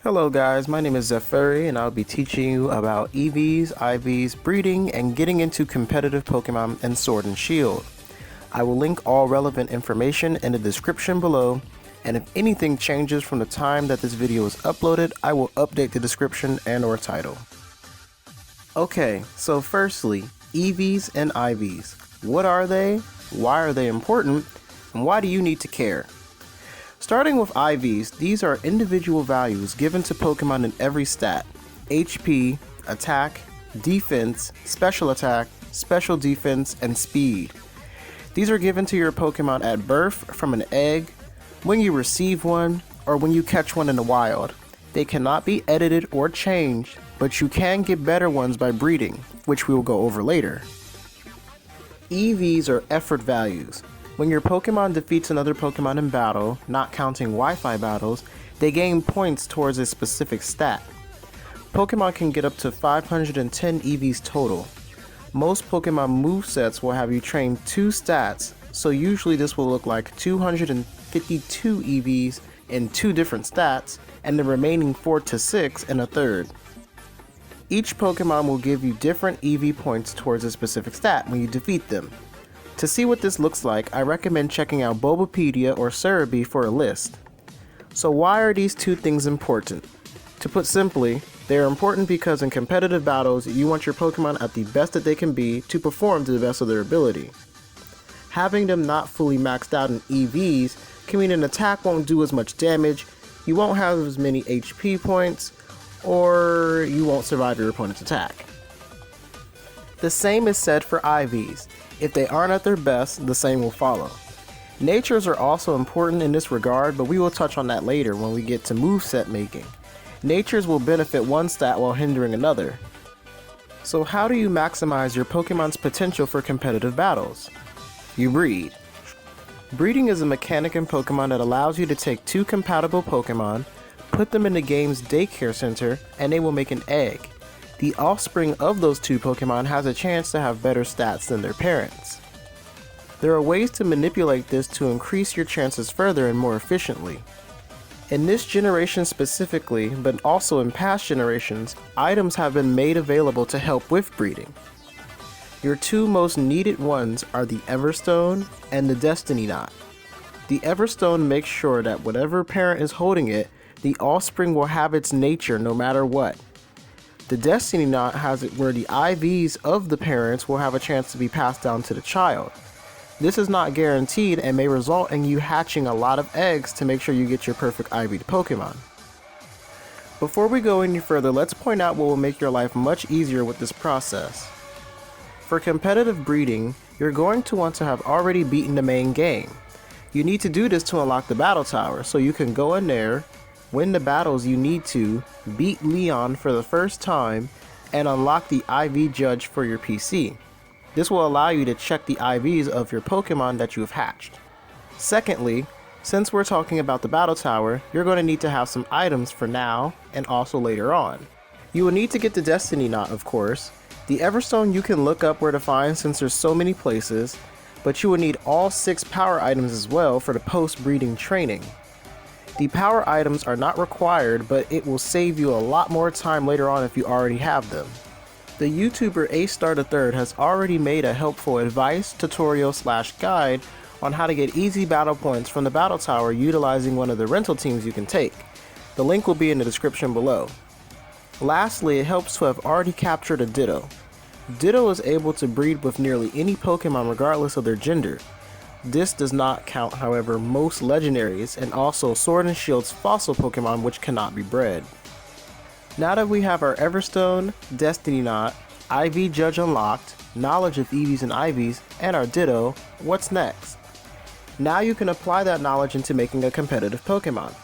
Hello guys, my name is Zephyri and I'll be teaching you about Eevees, Ivies, breeding, and getting into competitive Pokemon in Sword and Shield. I will link all relevant information in the description below, and if anything changes from the time that this video is uploaded, I will update the description and or title. Okay, so firstly, Eevees and Ivies. What are they? Why are they important? And why do you need to care? Starting with Ivies, these are individual values given to Pokemon in every stat: HP, attack, defense, special attack, special defense, and speed. These are given to your Pokemon at birth from an egg, when you receive one, or when you catch one in the wild. They cannot be edited or changed, but you can get better ones by breeding, which we will go over later. Eevees are effort values. When your Pokemon defeats another Pokemon in battle, not counting Wi-Fi battles, they gain points towards a specific stat. Pokemon can get up to 510 Eevees total. Most Pokemon movesets will have you train 2 stats, so usually this will look like 252 Eevees in 2 different stats, and the remaining 4 to 6 in a third. Each Pokemon will give you different Eevee points towards a specific stat when you defeat them. To see what this looks like, I recommend checking out Bulbapedia or Cerebi for a list. So why are these two things important? To put simply, they are important because in competitive battles, you want your Pokemon at the best that they can be to perform to the best of their ability. Having them not fully maxed out in Eevees can mean an attack won't do as much damage, you won't have as many HP points, or you won't survive your opponent's attack. The same is said for Ivies. If they aren't at their best, the same will follow. Natures are also important in this regard, but we will touch on that later when we get to moveset making. Natures will benefit one stat while hindering another. So how do you maximize your Pokemon's potential for competitive battles? You breed. Breeding is a mechanic in Pokemon that allows you to take 2 compatible Pokemon, put them in the game's daycare center, and they will make an egg. The offspring of those 2 Pokemon has a chance to have better stats than their parents. There are ways to manipulate this to increase your chances further and more efficiently. In this generation specifically, but also in past generations, items have been made available to help with breeding. Your 2 most needed ones are the Everstone and the Destiny Knot. The Everstone makes sure that whatever parent is holding it, the offspring will have its nature no matter what. The Destiny Knot has it where the IVs of the parents will have a chance to be passed down to the child. This is not guaranteed and may result in you hatching a lot of eggs to make sure you get your perfect IV Pokemon. Before we go any further, let's point out what will make your life much easier with this process. For competitive breeding, you're going to want to have already beaten the main game. You need to do this to unlock the battle tower, so you can go in there, win the battles you need to, beat Leon for the first time, and unlock the IV Judge for your PC. This will allow you to check the IVs of your Pokemon that you have hatched. Secondly, since we're talking about the battle tower, you're going to need to have some items for now and also later on. You will need to get the Destiny Knot, of course. The Everstone you can look up where to find since there's so many places, but you will need all 6 power items as well for the post-breeding training. The power items are not required, but it will save you a lot more time later on if you already have them. The YouTuber A*Star3rd has already made a helpful advice, tutorial / guide on how to get easy battle points from the battle tower utilizing one of the rental teams you can take. The link will be in the description below. Lastly, it helps to have already captured a Ditto. Ditto is able to breed with nearly any Pokemon regardless of their gender. This does not count, however, most legendaries and also Sword and Shield's fossil Pokemon which cannot be bred. Now that we have our Everstone, Destiny Knot, IV Judge unlocked, knowledge of Eevees and Ivies, and our Ditto, what's next? Now you can apply that knowledge into making a competitive Pokemon.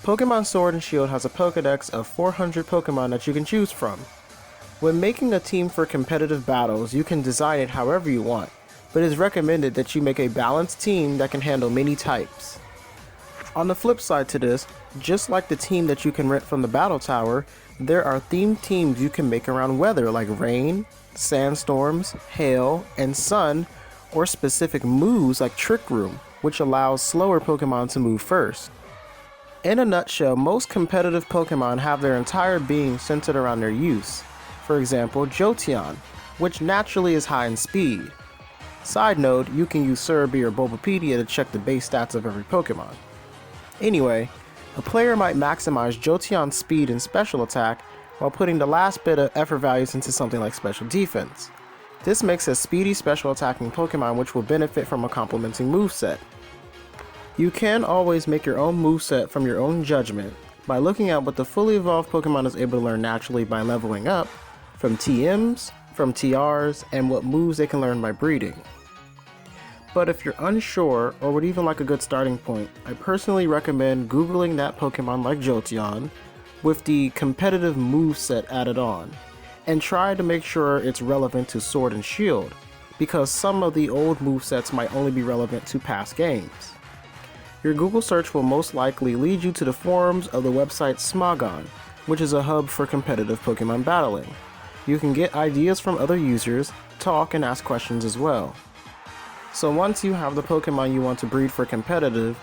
Pokemon Sword and Shield has a Pokedex of 400 Pokemon that you can choose from. When making a team for competitive battles, you can design it however you want, but it is recommended that you make a balanced team that can handle many types. On the flip side to this, just like the team that you can rent from the battle tower, there are themed teams you can make around weather like rain, sandstorms, hail, and sun, or specific moves like Trick Room, which allows slower Pokemon to move first. In a nutshell, most competitive Pokemon have their entire being centered around their use. For example, Jolteon, which naturally is high in speed. Side note, you can use Cerebi or Bulbapedia to check the base stats of every Pokemon. Anyway, a player might maximize Jolteon's speed and special attack while putting the last bit of effort values into something like special defense. This makes a speedy special attacking Pokemon which will benefit from a complementing moveset. You can always make your own moveset from your own judgment by looking at what the fully evolved Pokemon is able to learn naturally by leveling up, from TMs, from TRs, and what moves they can learn by breeding. But if you're unsure or would even like a good starting point, I personally recommend Googling that Pokemon like Jolteon with the competitive moveset added on, and try to make sure it's relevant to Sword and Shield, because some of the old movesets might only be relevant to past games. Your Google search will most likely lead you to the forums of the website Smogon, which is a hub for competitive Pokemon battling. You can get ideas from other users, talk, and ask questions as well. So once you have the Pokemon you want to breed for competitive,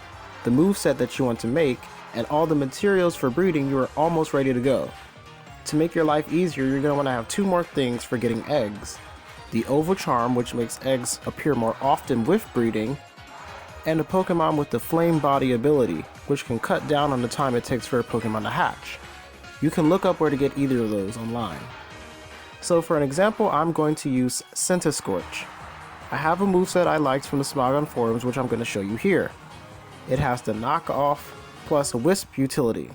the moveset that you want to make, and all the materials for breeding, you are almost ready to go. To make your life easier, you're going to want to have two more things for getting eggs. The Oval Charm, which makes eggs appear more often with breeding, and a Pokemon with the Flame Body ability, which can cut down on the time it takes for a Pokemon to hatch. You can look up where to get either of those online. So for an example, I'm going to use Centiskorch. I have a moveset I liked from the Smogon forums, which I'm going to show you here. It has the Knock Off plus Wisp utility.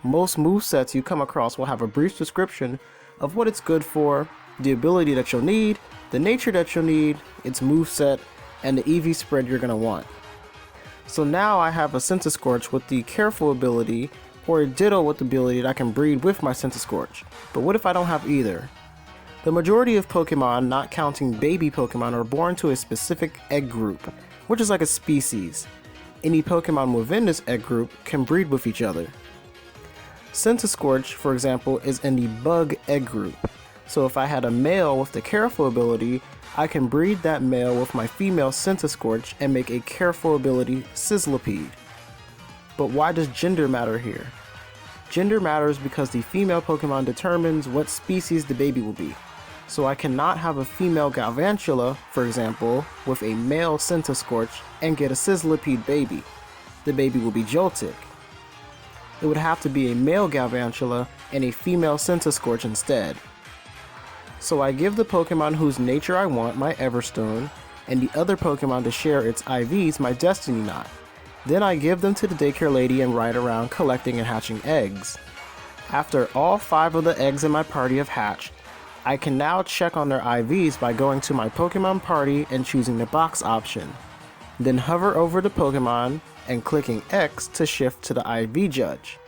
Most movesets you come across will have a brief description of what it's good for, the ability that you'll need, the nature that you'll need, its moveset, and the Eevee spread you're going to want. So now I have a Centiskorch with the Careful ability, or a Ditto with the ability that I can breed with my Centiskorch. But what if I don't have either? The majority of Pokemon, not counting baby Pokemon, are born to a specific egg group, which is like a species. Any Pokemon within this egg group can breed with each other. Centiskorch, for example, is in the bug egg group, so if I had a male with the Careful ability, I can breed that male with my female Centiskorch and make a Careful ability Sizzlipede. But why does gender matter here? Gender matters because the female Pokemon determines what species the baby will be. So I cannot have a female Galvantula, for example, with a male Centiskorch and get a Sizzlipede baby. The baby will be Joltik. It would have to be a male Galvantula and a female Centiskorch instead. So I give the Pokemon whose nature I want my Everstone, and the other Pokemon to share its IVs my Destiny Knot. Then I give them to the daycare lady and ride around collecting and hatching eggs. After all 5 of the eggs in my party have hatched, I can now check on their IVs by going to my Pokemon party and choosing the box option. Then hover over the Pokemon and clicking X to shift to the IV judge.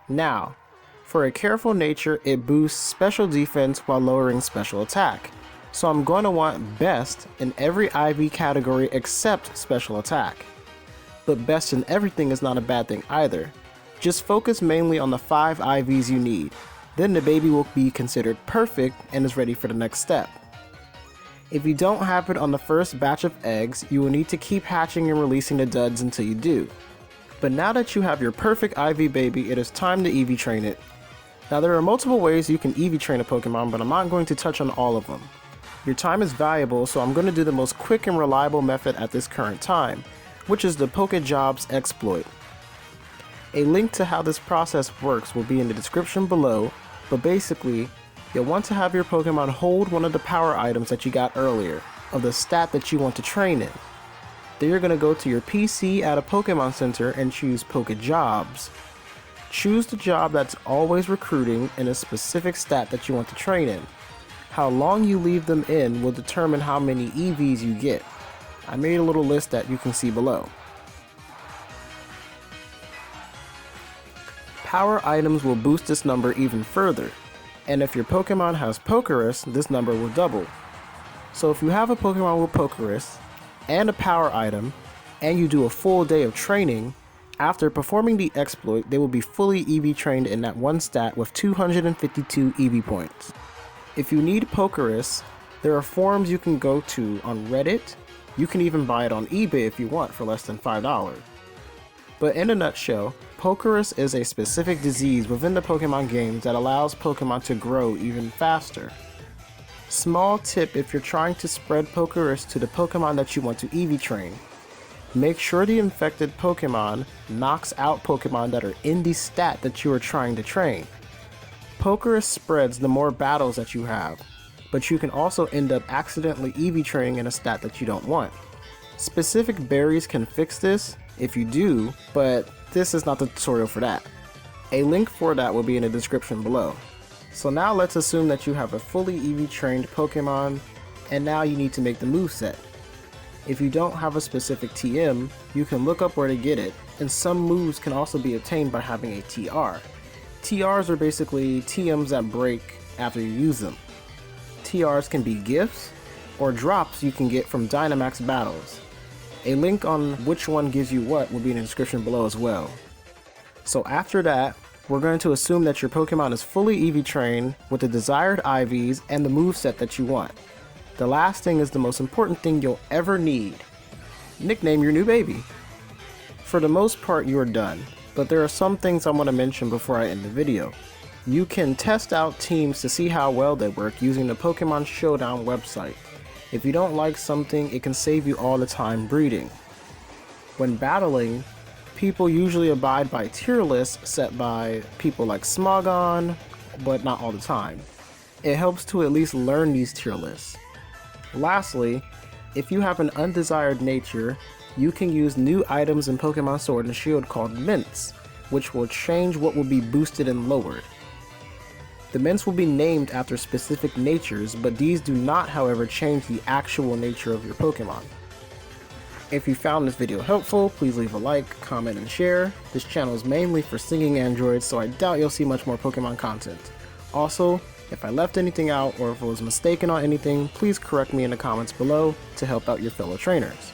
Now, for a Careful nature, it boosts special defense while lowering special attack. So I'm going to want best in every IV category except special attack. But best in everything is not a bad thing either. Just focus mainly on the 5 IVs you need. Then the baby will be considered perfect and is ready for the next step. If you don't have it on the first batch of eggs, you will need to keep hatching and releasing the duds until you do. But now that you have your perfect IV baby, it is time to Eevee train it. Now there are multiple ways you can Eevee train a Pokemon, but I'm not going to touch on all of them. Your time is valuable, so I'm going to do the most quick and reliable method at this current time, which is the PokeJobs exploit. A link to how this process works will be in the description below, but basically, you'll want to have your Pokemon hold one of the power items that you got earlier, of the stat that you want to train in. Then you're going to go to your PC at a Pokemon Center and choose PokeJobs. Choose the job that's always recruiting in a specific stat that you want to train in. How long you leave them in will determine how many EVs you get. I made a little list that you can see below. Power items will boost this number even further, and if your Pokemon has Pokerus, this number will double. So if you have a Pokemon with Pokerus, and a power item, and you do a full day of training, after performing the exploit, they will be fully Eevee trained in that one stat with 252 Eevee points. If you need Pokerus, there are forums you can go to on Reddit. You can even buy it on eBay if you want for less than $5. But in a nutshell, Pokerus is a specific disease within the Pokemon games that allows Pokemon to grow even faster. Small tip if you're trying to spread Pokerus to the Pokemon that you want to Eevee train. Make sure the infected Pokemon knocks out Pokemon that are in the stat that you are trying to train. Pokerus spreads the more battles that you have, but you can also end up accidentally Eevee training in a stat that you don't want. Specific berries can fix this if you do, but this is not the tutorial for that. A link for that will be in the description below. So now let's assume that you have a fully Eevee trained Pokemon, and now you need to make the moveset. If you don't have a specific TM, you can look up where to get it, and some moves can also be obtained by having a TR. TRs are basically TMs that break after you use them. TRs can be gifts, or drops you can get from Dynamax battles. A link on which one gives you what will be in the description below as well. So after that, we're going to assume that your Pokemon is fully Eevee trained with the desired IVs and the moveset that you want. The last thing is the most important thing you'll ever need. Nickname your new baby. For the most part you are done, but there are some things I want to mention before I end the video. You can test out teams to see how well they work using the Pokemon Showdown website. If you don't like something, it can save you all the time breeding. When battling, people usually abide by tier lists set by people like Smogon, but not all the time. It helps to at least learn these tier lists. Lastly, if you have an undesired nature, you can use new items in Pokemon Sword and Shield called mints, which will change what will be boosted and lowered. The mints will be named after specific natures, but these do not, however, change the actual nature of your Pokemon. If you found this video helpful, please leave a like, comment, and share. This channel is mainly for singing androids, so I doubt you'll see much more Pokemon content. Also, if I left anything out or if I was mistaken on anything, please correct me in the comments below to help out your fellow trainers.